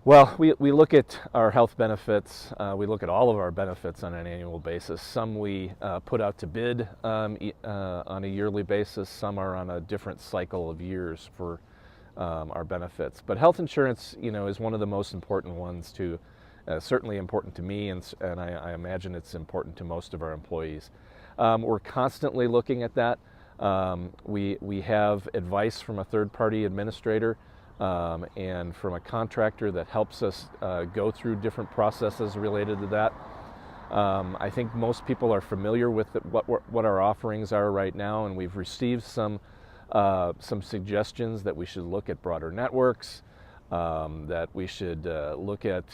Well, we look at our health benefits, we look at all of our benefits on an annual basis. Some we put out to bid on a yearly basis, some are on a different cycle of years for our benefits. But health insurance, is one of the most important ones to, certainly important to me, and I imagine it's important to most of our employees. We're constantly looking at that. We have advice from a third-party administrator and from a contractor that helps us go through different processes related to that. I think most people are familiar with what our offerings are right now, and we've received some suggestions that we should look at broader networks, that we should look at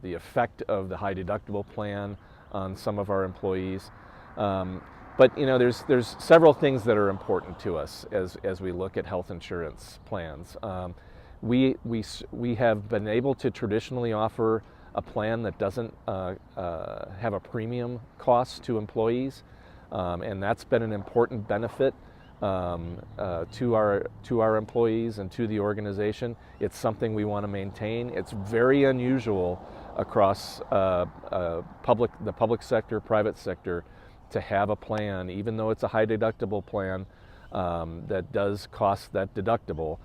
the effect of the high deductible plan on some of our employees. But there's several things that are important to us as we look at health insurance plans. We have been able to traditionally offer a plan that doesn't have a premium cost to employees, and that's been an important benefit to our employees and to the organization. It's something we want to maintain. It's very unusual across the public sector, private sector, to have a plan, even though it's a high deductible plan that does cost that deductible,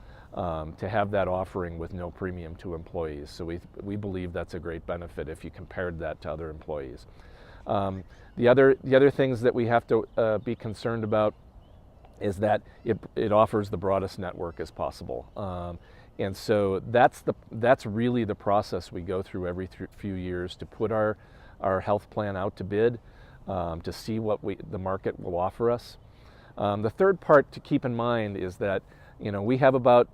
to have that offering with no premium to employees. So we believe that's a great benefit if you compared that to other employees. The other things that we have to be concerned about is that it offers the broadest network as possible. And so that's really the process we go through every few years to put our health plan out to bid, to see what the market will offer us. The third part to keep in mind is that we have about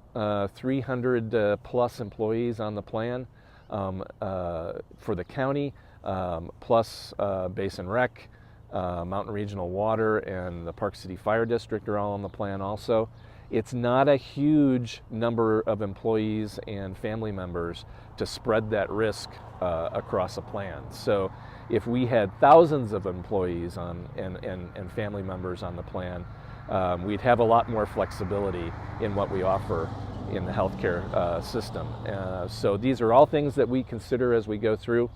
300 plus employees on the plan for the county, plus Basin Rec, Mountain Regional Water, and the Park City Fire District are all on the plan also. It's not a huge number of employees and family members to spread that risk across a plan. So if we had thousands of employees and family members on the plan, we'd have a lot more flexibility in what we offer in the healthcare system. So these are all things that we consider as we go through.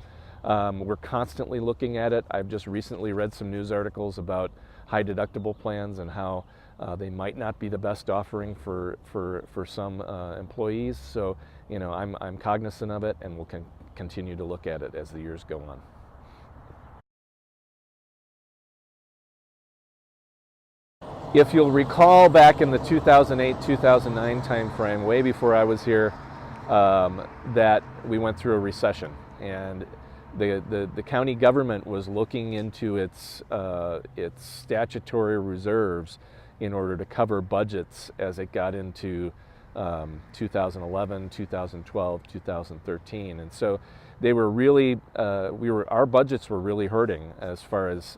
We're constantly looking at it. I've just recently read some news articles about high deductible plans and how they might not be the best offering for some employees. So I'm cognizant of it, and we'll continue to look at it as the years go on. If you'll recall, back in the 2008-2009 timeframe, way before I was here, that we went through a recession, and the county government was looking into its statutory reserves in order to cover budgets as it got into 2011, 2012, 2013, and so they were really our budgets were really hurting as far as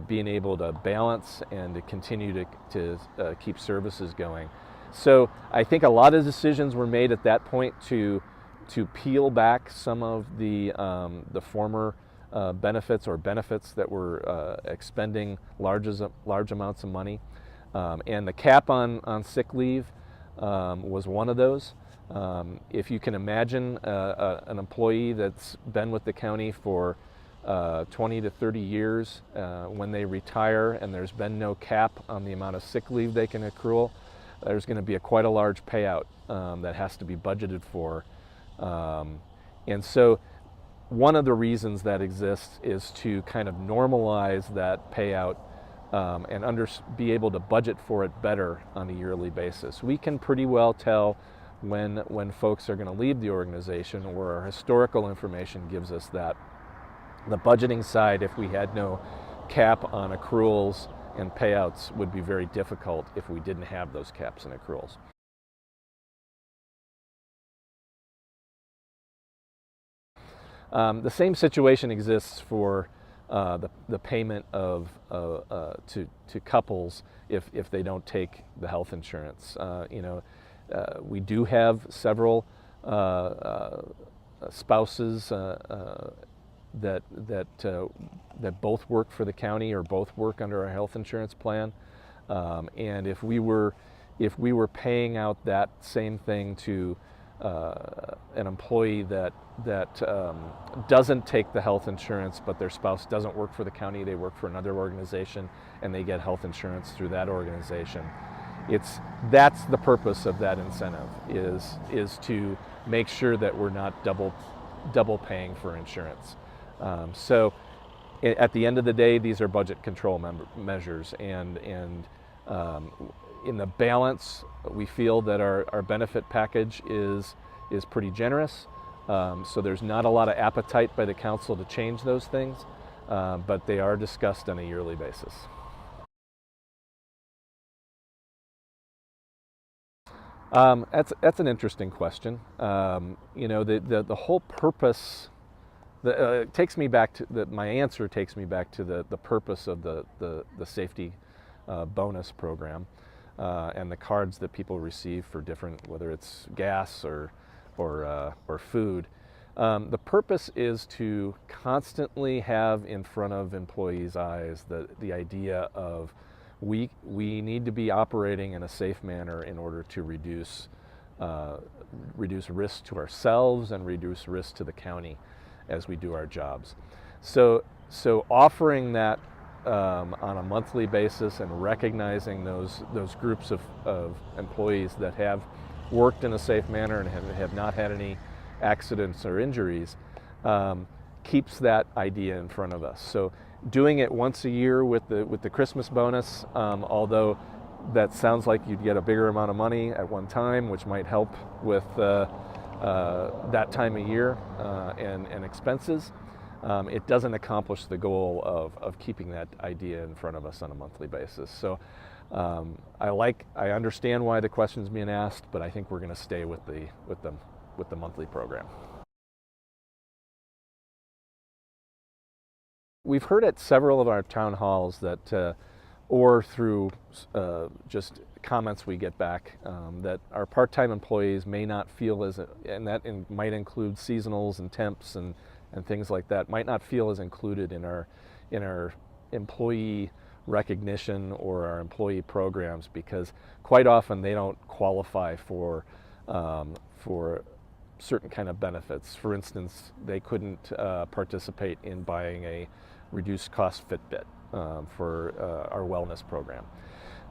being able to balance and to continue to keep services going. So I think a lot of decisions were made at that point to peel back some of the former benefits that were expending large amounts of money. And the cap on sick leave was one of those. If you can imagine an employee that's been with the county for 20 to 30 years, when they retire and there's been no cap on the amount of sick leave they can accrue, there's going to be quite a large payout that has to be budgeted for. And so one of the reasons that exists is to kind of normalize that payout and be able to budget for it better on a yearly basis. We can pretty well tell when folks are going to leave the organization, where our historical information gives us that. The budgeting side, if we had no cap on accruals and payouts, would be very difficult if we didn't have those caps and accruals. The same situation exists for the payment to couples if they don't take the health insurance. We do have several spouses that both work for the county or both work under our health insurance plan, and if we were paying out that same thing to an employee that doesn't take the health insurance, but their spouse doesn't work for the county, they work for another organization, and they get health insurance through that organization. That's the purpose of that incentive, is to make sure that we're not double paying for insurance. So at the end of the day, these are budget control measures, and in the balance, we feel that our benefit package is pretty generous. So there's not a lot of appetite by the council to change those things, but they are discussed on a yearly basis. That's an interesting question. The whole purpose. It takes me back to my answer takes me back to the purpose of the safety bonus program, and the cards that people receive for different, whether it's gas or food. The purpose is to constantly have in front of employees' eyes the idea of we need to be operating in a safe manner in order to reduce risk to ourselves and reduce risk to the county as we do our jobs. So offering that on a monthly basis and recognizing those groups of employees that have worked in a safe manner and have not had any accidents or injuries keeps that idea in front of us. So doing it once a year with the Christmas bonus, although that sounds like you'd get a bigger amount of money at one time, which might help with that time of year and expenses, it doesn't accomplish the goal of keeping that idea in front of us on a monthly basis. So I understand why the question's being asked, but I think we're going to stay with the monthly program. We've heard at several of our town halls that, or through just comments we get back, that our part-time employees may not feel and that might include seasonals and temps and things like that, might not feel as included in our employee recognition or our employee programs, because quite often they don't qualify for certain kind of benefits. For instance, they couldn't participate in buying a reduced cost Fitbit for our wellness program.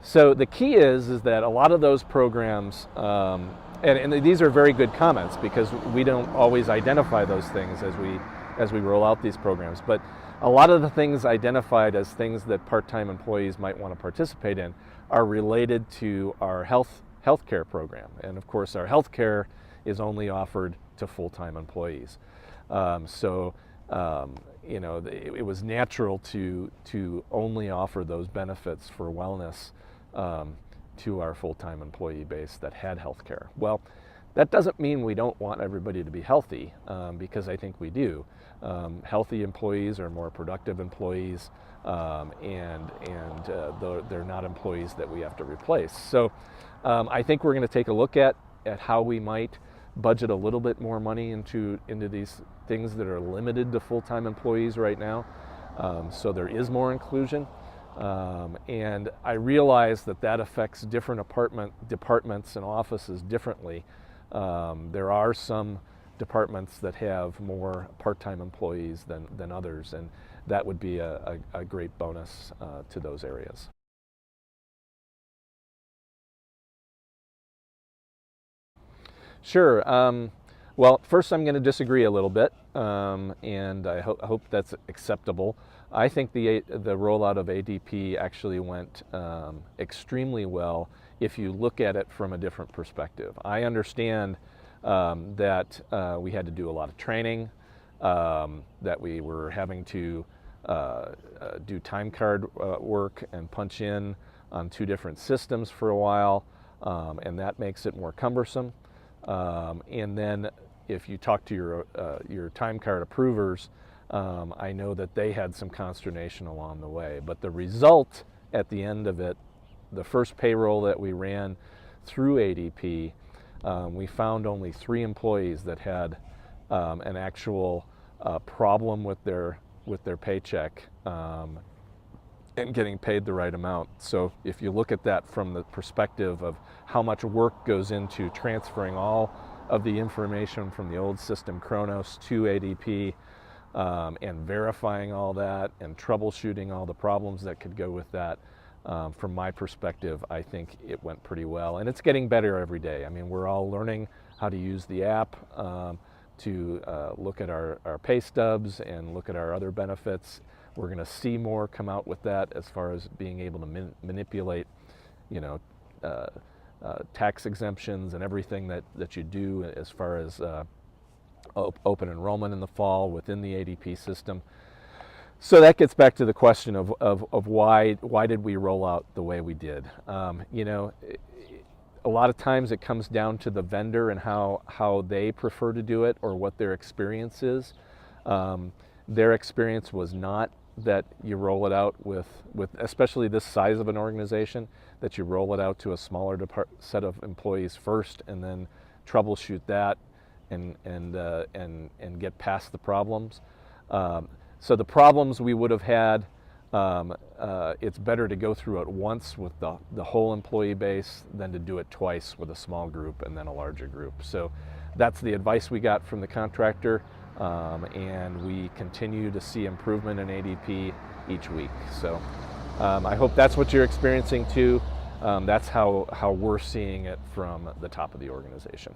So the key is that a lot of those programs, and these are very good comments, because we don't always identify those things as we roll out these programs, but a lot of the things identified as things that part-time employees might want to participate in are related to our healthcare program. And of course, our healthcare is only offered to full-time employees. It was natural to only offer those benefits for wellness to our full-time employee base that had healthcare. Well, that doesn't mean we don't want everybody to be healthy, because I think we do. Healthy employees are more productive employees, and they're not employees that we have to replace. So I think we're going to take a look at how we might budget a little bit more money into these things that are limited to full-time employees right now, so there is more inclusion. And I realize that affects different departments and offices differently. There are some departments that have more part-time employees than others, and that would be a great bonus to those areas. Sure. Well, first I'm going to disagree a little bit, and I hope that's acceptable. I think the rollout of ADP actually went extremely well if you look at it from a different perspective. I understand that we had to do a lot of training, that we were having to do time card work and punch in on 2 different systems for a while, and that makes it more cumbersome. And then if you talk to your time card approvers, I know that they had some consternation along the way. But the result at the end of it, the first payroll that we ran through ADP, we found only 3 employees that had an actual problem with their paycheck and getting paid the right amount. So if you look at that from the perspective of how much work goes into transferring all of the information from the old system Kronos to ADP, and verifying all that and troubleshooting all the problems that could go with that. From my perspective, I think it went pretty well, and it's getting better every day. I mean, we're all learning how to use the app to look at our pay stubs and look at our other benefits. We're going to see more come out with that as far as being able to manipulate, you know, tax exemptions and everything that you do as far as open enrollment in the fall within the ADP system. So that gets back to the question of why did we roll out the way we did. You know, a lot of times it comes down to the vendor and how they prefer to do it or what their experience is. Their experience was not that you roll it out with especially this size of an organization, that you roll it out to a smaller set of employees first and then troubleshoot that and get past the problems. So the problems we would have had, it's better to go through it once with the whole employee base than to do it twice with a small group and then a larger group. So that's the advice we got from the contractor, and we continue to see improvement in ADP each week. So I hope that's what you're experiencing too. That's how we're seeing it from the top of the organization.